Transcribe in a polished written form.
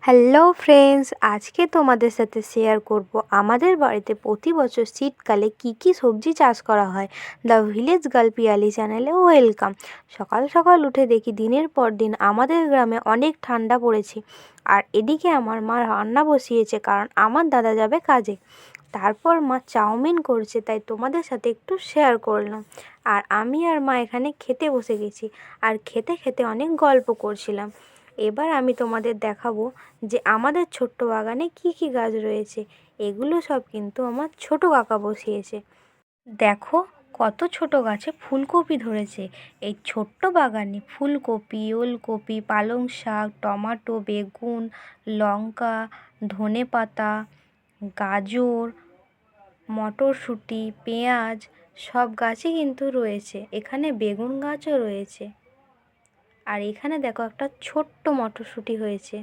Hello friends, আজকে তোমাদের সাথে শেয়ার করব আমাদের বাড়িতে প্রতি বছর শীতকালে কি কি সবজি চাষ করা হয়। দ্য ভিলেজ গার্ল পিয়ালি চ্যানেলে ওয়েলকাম। সকাল সকাল উঠে দেখি দিনের পর দিন আমাদের গ্রামে অনেক ঠান্ডা পড়েছে, আর এদিকে আমার মা রান্না বসিয়েছে কারণ আমার দাদা যাবে কাজে। তারপর মা চাউমিন করছে, তাই তোমাদের সাথে একটু শেয়ার করলাম। আর আমি আর মা এখানে খেতে বসে গেছি, আর খেতে খেতে অনেক গল্প করছিলাম। এবার আমি তোমাদের দেখাবো যে আমাদের ছোট্ট বাগানে কি কি গাছ রয়েছে। এগুলো সব কিন্তু আমার ছোট কাকা বসিয়েছে। দেখো, কত ছোট গাছে ফুলকপি ধরেছে। এই ছোট্ট বাগানে ফুলকপি, ওলকপি, পালং শাক, টমাটো, বেগুন, লঙ্কা, ধনেপাতা, গাজর, মটরশুঁটি, পেঁয়াজ সব গাছই কিন্তু রয়েছে। এখানে বেগুন গাছও রয়েছে। আর এখানে দেখো একটা ছোট্ট মটরশুঁটি হয়েছে।